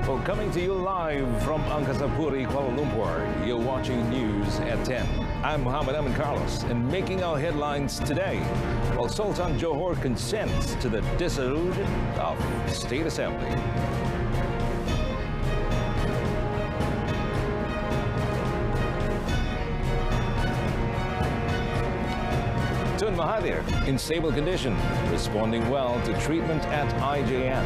Well, coming to you live from Angkasa Puri, Kuala Lumpur, you're watching News at 10. I'm Muhammad Amin Carlos, and making our headlines today, while Sultan Johor consents to the dissolution of State Assembly. Tun Mahathir in stable condition, responding well to treatment at IJN.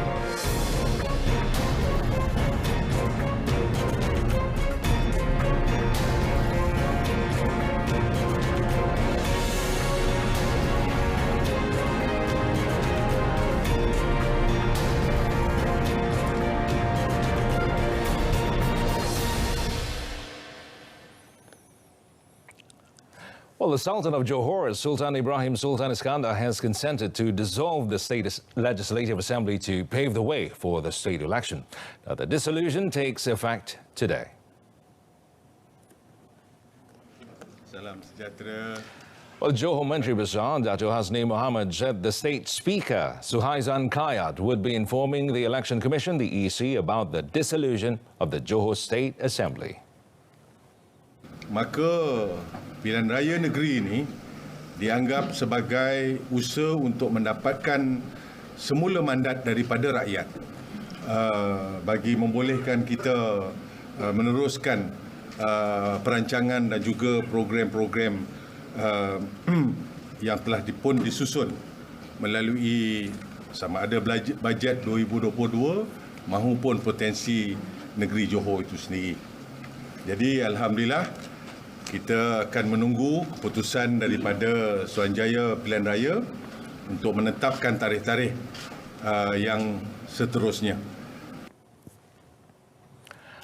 Well, the Sultan of Johor, Sultan Ibrahim Sultan Iskandar, has consented to dissolve the State Legislative Assembly to pave the way for the state election. Now, the dissolution takes effect today. Salam sejahtera. Well, Johor Menteri Besar Dato' Rasmi Mohamad said the State Speaker, Suhaizan Kayat, would be informing the Election Commission, the EC, about the dissolution of the Johor State Assembly. Maka pilihan raya negeri ini dianggap sebagai usaha untuk mendapatkan semula mandat daripada rakyat bagi membolehkan kita meneruskan perancangan dan juga program-program yang telah disusun melalui sama ada bajet 2022 maupun potensi negeri Johor itu sendiri. Jadi alhamdulillah kita akan menunggu keputusan daripada Suruhanjaya Pilihan Raya untuk menetapkan tarikh-tarikh yang seterusnya.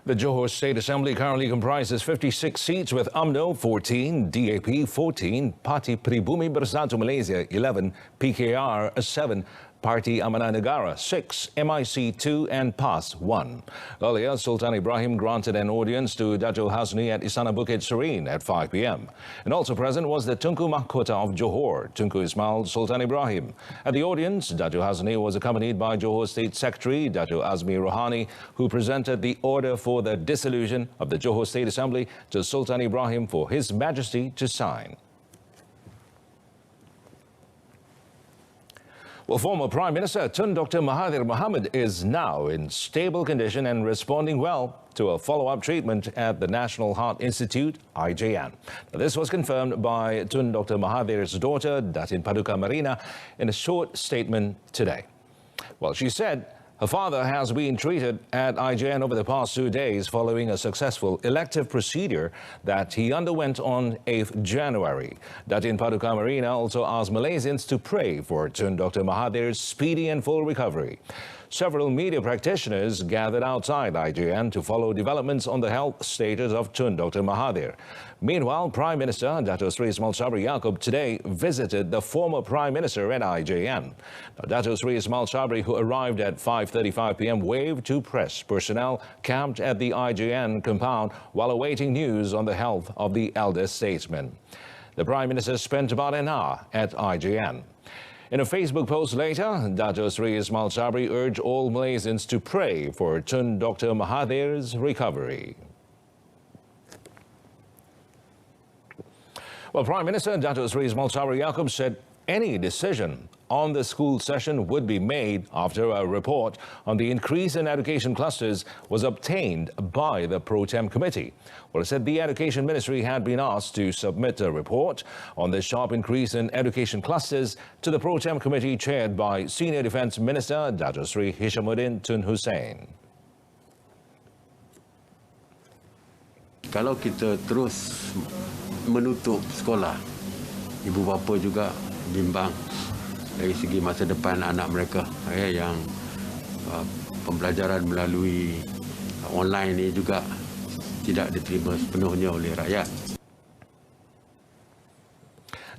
The Johor State Assembly currently comprises 56 seats with UMNO 14, DAP 14, Parti Pribumi Bersatu Malaysia 11, PKR 7, Parti Amanah Negara 6, MIC 2 and PAS 1. Earlier, Sultan Ibrahim granted an audience to Dato' Hasni at Istana Bukit Serene at 5 p.m. And also present was the Tunku Mahkota of Johor, Tunku Ismail Sultan Ibrahim. At the audience, Dato' Hasni was accompanied by Johor State Secretary Dato' Azmi Rohani, who presented the order for the dissolution of the Johor State Assembly to Sultan Ibrahim for His Majesty to sign. Well, former Prime Minister Tun Dr. Mahathir Mohamad is now in stable condition and responding well to a follow-up treatment at the National Heart Institute, IJN. Now, this was confirmed by Tun Dr. Mahathir's daughter, Datin Paduka Marina, in a short statement today. Well, she said her father has been treated at IJN over the past 2 days following a successful elective procedure that he underwent on 8th January. Datin Paduka Marina also asked Malaysians to pray for Tun Dr. Mahathir's speedy and full recovery. Several media practitioners gathered outside IJN to follow developments on the health status of Tun Dr. Mahathir. Meanwhile, Prime Minister Dato' Sri Ismail Sabri Yaakob today visited the former Prime Minister at IJN. Now, Dato' Sri Ismail Sabri, who arrived at 5:35 p.m., waved to press personnel camped at the IJN compound while awaiting news on the health of the elder statesman. The Prime Minister spent about an hour at IJN. In a Facebook post later, Dato' Sri Ismail Sabri urged all Malaysians to pray for Tun Dr. Mahathir's recovery. Well, Prime Minister Dato' Sri Ismail Sabri Yaakob said any decision on the school session would be made after a report on the increase in education clusters was obtained by the Pro Tem Committee. Well, it said the Education Ministry had been asked to submit a report on the sharp increase in education clusters to the Pro Tem Committee chaired by Senior Defence Minister Dato' Sri Hishamuddin Tun Hussein. Kalau kita terus menutup sekolah, ibu bapa juga bimbang dari segi masa depan anak mereka yang pembelajaran melalui online ini juga tidak diterima sepenuhnya oleh rakyat.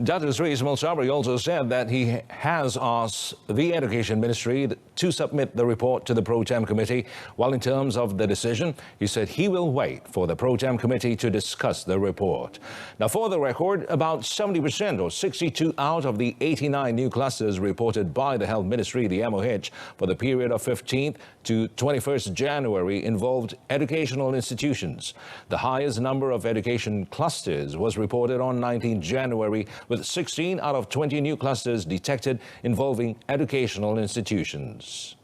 Dato' Sri Ismail Sabri also said that he has asked the Education Ministry to submit the report to the Pro Tem Committee, while in terms of the decision, he said he will wait for the Pro Tem Committee to discuss the report. Now, for the record, about 70% or 62 out of the 89 new clusters reported by the Health Ministry, the MOH, for the period of 15th to 21st January involved educational institutions. The highest number of education clusters was reported on 19 January, with 16 out of 20 new clusters detected involving educational institutions.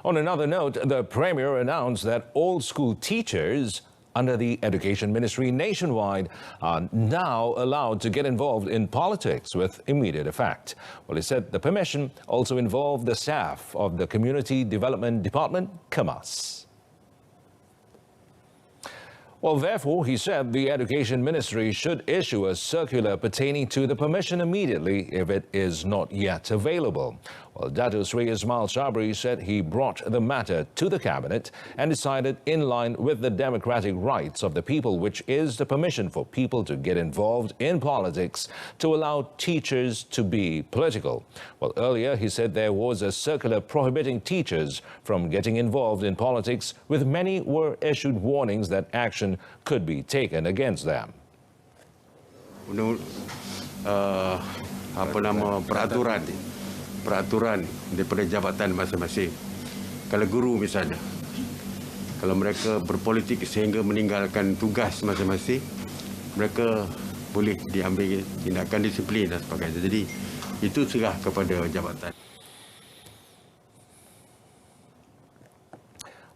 On another note, the Premier announced that all school teachers under the Education Ministry nationwide are now allowed to get involved in politics with immediate effect. Well, he said the permission also involved the staff of the Community Development Department, KEMAS. Well, therefore, he said the Education Ministry should issue a circular pertaining to the permission immediately if it is not yet available. Well, Dato Sri Ismail Sabri said he brought the matter to the Cabinet and decided in line with the democratic rights of the people, which is the permission for people to get involved in politics to allow teachers to be political. Well, earlier he said there was a circular prohibiting teachers from getting involved in politics, with many were issued warnings that action could be taken against them. Peraturan daripada jabatan masing-masing. Kalau guru misalnya, kalau mereka berpolitik sehingga meninggalkan tugas masing-masing, mereka boleh diambil tindakan disiplin dan sebagainya. Jadi itu serah kepada jabatan.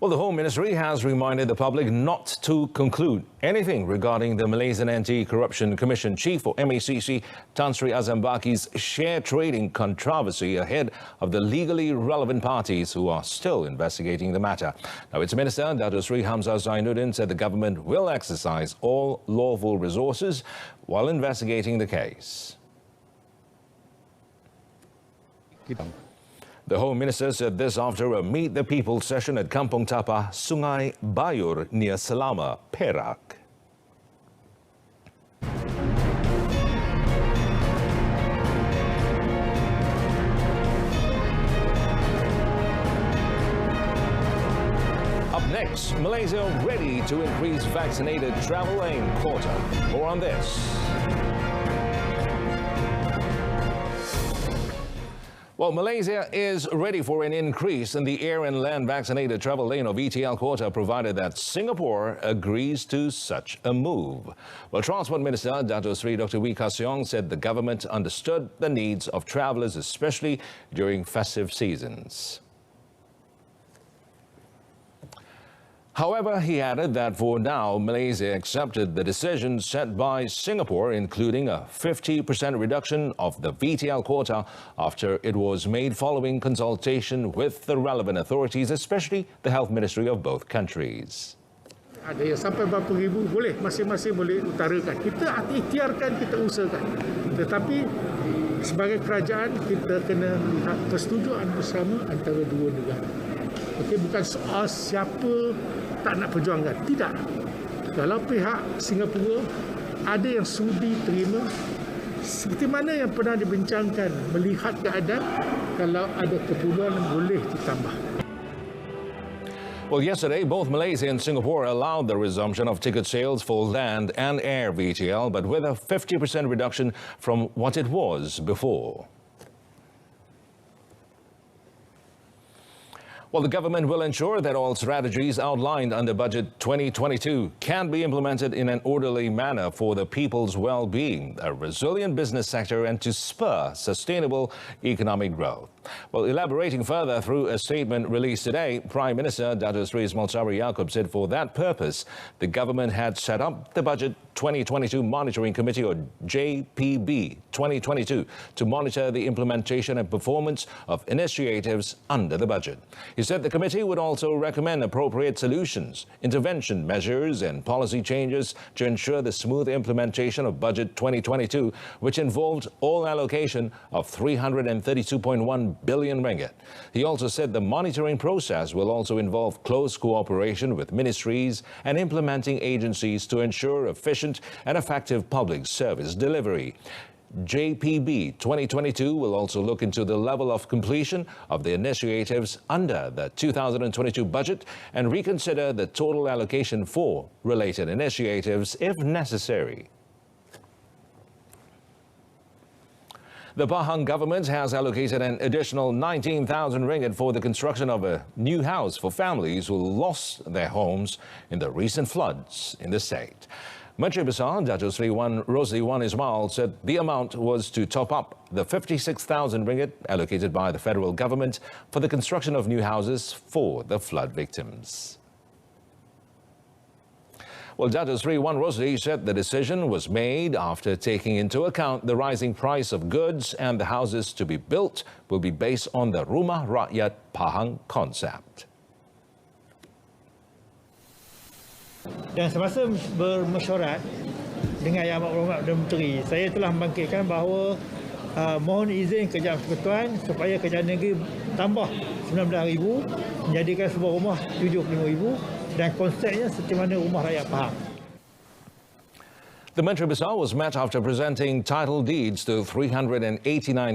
Well, the Home Ministry has reminded the public not to conclude anything regarding the Malaysian Anti-Corruption Commission Chief, or MACC, Tan Sri Azam Baki's share trading controversy ahead of the legally relevant parties who are still investigating the matter. Now, its Minister, Dato Sri Hamzah Zainuddin, said the government will exercise all lawful resources while investigating the case. The Home Minister said this after a Meet the People session at Kampung Tapa, Sungai Bayur, near Selama, Perak. Up next, Malaysia ready to increase vaccinated travel lane quota. More on this. Well, Malaysia is ready for an increase in the air and land vaccinated travel lane of VTL quota, provided that Singapore agrees to such a move. Well, Transport Minister Dato Sri Dr. Wee Ka Siong said the government understood the needs of travellers, especially during festive seasons. However, he added that for now, Malaysia accepted the decision set by Singapore, including a 50% reduction of the VTL quota after it was made following consultation with the relevant authorities, especially the Health Ministry of both countries. Ada yang sampai berapa ribu, boleh, masing-masing boleh utarakan. Kita ikhtiarkan, kita usahakan. Tetapi sebagai kerajaan, kita kena lihat persetujuan bersama antara dua negara. Okey, bukan soal siapa tak nak perjuangkan. Tidak. Kalau pihak Singapura ada yang sudi terima, seperti mana yang pernah dibincangkan, melihat keadaan, kalau ada keperluan boleh ditambah. Well, yesterday, both Malaysia and Singapore allowed the resumption of ticket sales for land and air VTL, but with a 50% reduction from what it was before. Well, the government will ensure that all strategies outlined under Budget 2022 can be implemented in an orderly manner for the people's well-being, a resilient business sector, and to spur sustainable economic growth. Well, elaborating further through a statement released today, Prime Minister Dato Sri Ismail Sabri Yaakob said for that purpose, the government had set up the Budget 2022 Monitoring Committee, or JPB 2022, to monitor the implementation and performance of initiatives under the budget. He said the committee would also recommend appropriate solutions, intervention measures and policy changes to ensure the smooth implementation of Budget 2022, which involved all allocation of 332.1 billion ringgit. He also said the monitoring process will also involve close cooperation with ministries and implementing agencies to ensure efficient and effective public service delivery. JPB 2022 will also look into the level of completion of the initiatives under the 2022 budget and reconsider the total allocation for related initiatives if necessary. The Pahang government has allocated an additional 19,000 ringgit for the construction of a new house for families who lost their homes in the recent floods in the state. Menteri Besar Datuk Seri Wan Rosli Wan Ismail said the amount was to top up the 56,000 ringgit allocated by the federal government for the construction of new houses for the flood victims. Well, Datuk Seri Wan Rosli said the decision was made after taking into account the rising price of goods, and the houses to be built will be based on the Rumah Rakyat Pahang concept. Dan semasa bermesyuarat dengan Yang Amat Berhormat Perdana Menteri, saya telah membangkitkan bahawa mohon izin Kerajaan Persekutuan supaya Kerajaan Negeri tambah 19,000 menjadikan sebuah rumah 75,000 dan konsepnya seperti mana rumah rakyat Pahang. The Menteri Besar was met after presenting title deeds to 389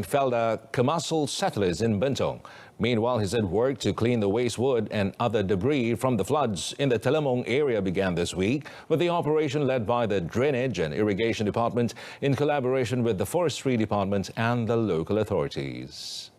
Felda commercial settlers in Bentong. Meanwhile, he said work to clean the waste wood and other debris from the floods in the Telemong area began this week, with the operation led by the Drainage and Irrigation Department in collaboration with the Forestry Department and the local authorities.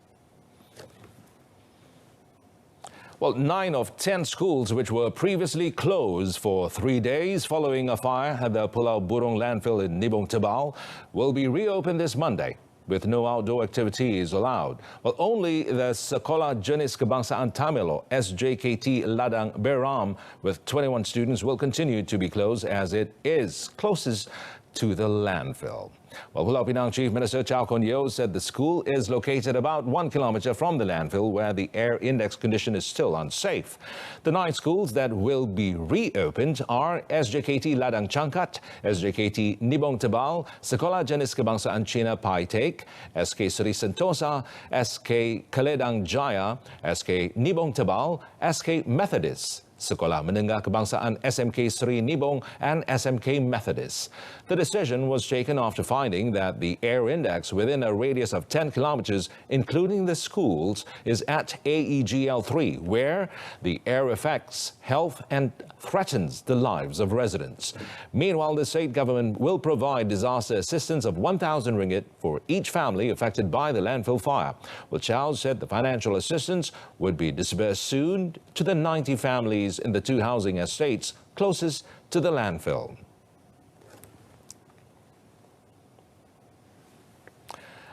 Well, 9 of 10 schools which were previously closed for 3 days following a fire at the Pulau Burung landfill in Nibong Tebal will be reopened this Monday, with no outdoor activities allowed. Well, only the Sekolah Jenis Kebangsaan Tamil or SJKT Ladang Beram with 21 students will continue to be closed as it is closest to the landfill. Well, Pulau Pinang Chief Minister Chow Kon Yeow said the school is located about 1 kilometre from the landfill where the air index condition is still unsafe. The 9 schools that will be reopened are SJKT Ladang Changkat, SJKT Nibong Tebal, Sekolah Jenis Kebangsaan Cina Pai Tek, SK Seri Sentosa, SK Keledang Jaya, SK Nibong Tebal, SK Methodist, Sekolah Menengah Kebangsaan SMK Seri Nibong and SMK Methodist. The decision was taken after finding that the air index within a radius of 10 kilometres, including the schools, is at AEGL3, where the air affects health and threatens the lives of residents. Meanwhile, the state government will provide disaster assistance of 1,000 ringgit for each family affected by the landfill fire. Well, Chow said the financial assistance would be disbursed soon to the 90 families in the 2 housing estates closest to the landfill.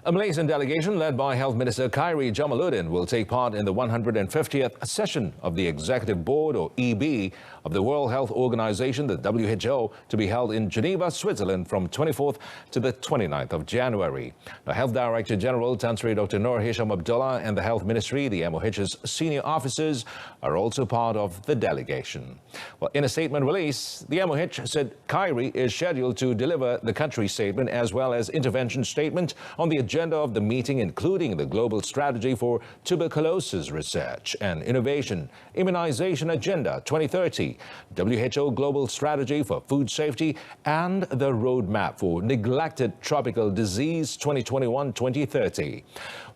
A Malaysian delegation led by Health Minister Khairi Jamaluddin will take part in the 150th session of the Executive Board, or EB, of the World Health Organization, the WHO, to be held in Geneva, Switzerland from 24th to the 29th of January. The Health Director General, Tan Sri Dr. Nur Hisham Abdullah, and the Health Ministry, the MOH's senior officers, are also part of the delegation. Well, in a statement release, the MOH said Khairi is scheduled to deliver the country statement as well as intervention statement on the agenda of the meeting, including the global strategy for tuberculosis research and innovation, immunization agenda 2030, WHO global strategy for food safety, and the roadmap for neglected tropical disease 2021-2030.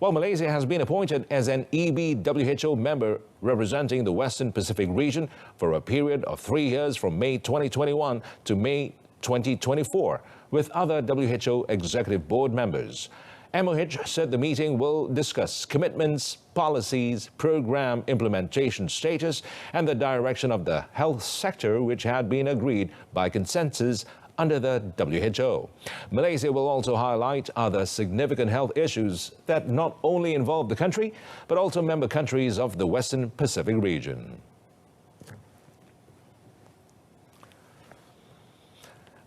While Malaysia has been appointed as an EB WHO member representing the Western Pacific region for a period of 3 years from May 2021 to May 2024, with other WHO Executive Board members. MOH said the meeting will discuss commitments, policies, program implementation status, and the direction of the health sector, which had been agreed by consensus under the WHO. Malaysia will also highlight other significant health issues that not only involve the country, but also member countries of the Western Pacific region.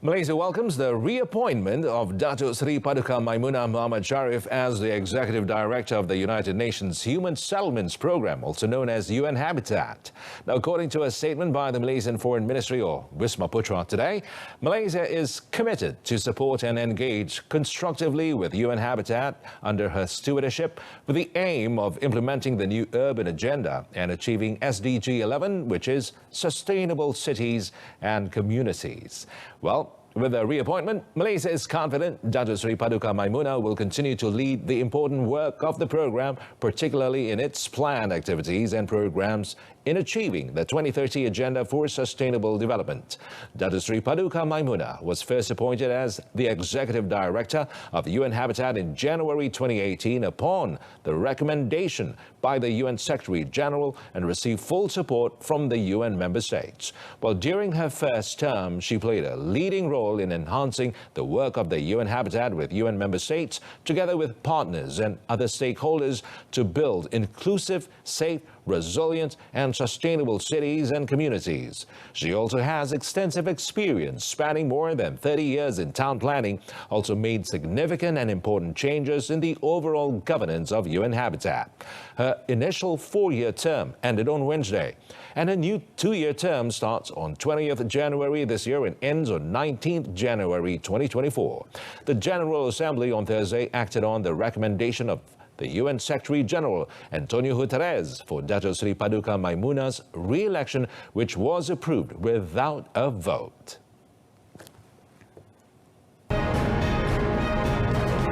Malaysia welcomes the reappointment of Datuk Seri Paduka Maimunah Muhammad Sharif as the Executive Director of the United Nations Human Settlements Programme, also known as UN Habitat. Now, according to a statement by the Malaysian Foreign Ministry, or Wisma Putra, today, Malaysia is committed to support and engage constructively with UN Habitat under her stewardship with the aim of implementing the new urban agenda and achieving SDG 11, which is sustainable cities and communities. Well, With the reappointment, Malaysia is confident Datuk Seri Paduka Maimuna will continue to lead the important work of the program, particularly in its planned activities and programs in achieving the 2030 Agenda for Sustainable Development. Datuk Seri Paduka Maimuna was first appointed as the Executive Director of UN Habitat in January 2018 upon the recommendation by the UN Secretary General and received full support from the UN member states. While during her first term, she played a leading role in enhancing the work of the UN Habitat with UN member states, together with partners and other stakeholders, to build inclusive, safe, resilient and sustainable cities and communities. She also has extensive experience spanning more than 30 years in town planning, also made significant and important changes in the overall governance of UN Habitat. Her initial 4-year term ended on Wednesday, and her new 2-year term starts on 20th January this year and ends on 19th January 2024. The General Assembly on Thursday acted on the recommendation of the UN Secretary General Antonio Guterres for Datuk Seri Paduka Maimuna's re-election, which was approved without a vote.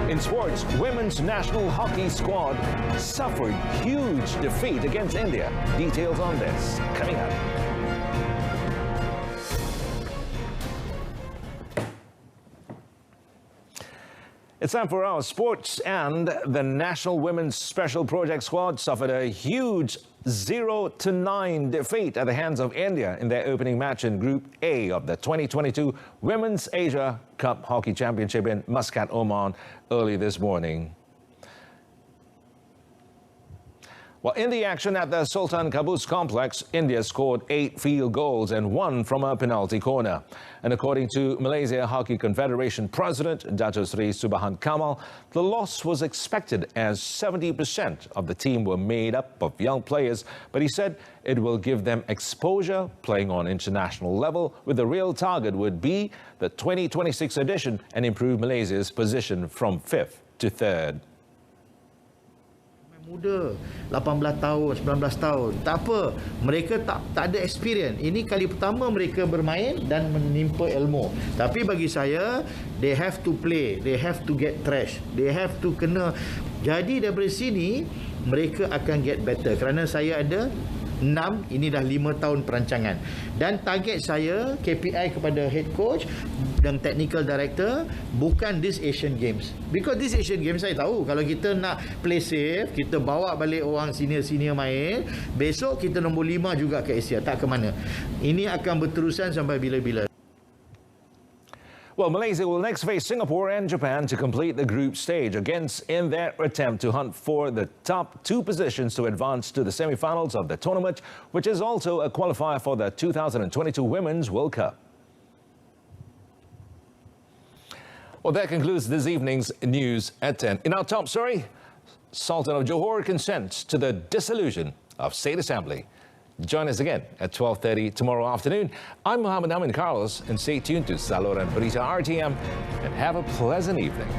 In sports, women's national hockey squad suffered huge defeat against India. Details on this coming up. It's time for our sports, and the National Women's Special Project Squad suffered a huge 0-9 defeat at the hands of India in their opening match in Group A of the 2022 Women's Asia Cup Hockey Championship in Muscat, Oman early this morning. Well, in the action at the Sultan Qaboos complex, India scored 8 field goals and 1 from a penalty corner. And according to Malaysia Hockey Confederation President Datuk Seri Subhan Kamal, the loss was expected as 70% of the team were made up of young players, but he said it will give them exposure playing on international level, with the real target would be the 2026 edition and improve Malaysia's position from 5th to 3rd. Muda, 18 tahun, 19 tahun. Tak apa, mereka tak ada experience. Ini kali pertama mereka bermain dan menimpa ilmu. Tapi bagi saya, they have to play, they have to get trash, they have to kena. Jadi daripada sini, mereka akan get better. Kerana saya ada 6, ini dah 5 tahun perancangan. Dan target saya, KPI kepada head coach dan technical director, bukan this Asian Games. Because this Asian Games saya tahu, kalau kita nak play safe, kita bawa balik orang senior-senior main, besok kita nombor 5 juga ke Asia, tak ke mana. Ini akan berterusan sampai bila-bila. Well, Malaysia will next face Singapore and Japan to complete the group stage, against in their attempt to hunt for the top 2 positions to advance to the semi-finals of the tournament, which is also a qualifier for the 2022 Women's World Cup. Well, that concludes this evening's news at 10. In our top story, Sultan of Johor consents to the dissolution of State Assembly. Join us again at 12:30 tomorrow afternoon. I'm Muhammad Amin Carlos, and stay tuned to Saluran Berita RTM and have a pleasant evening.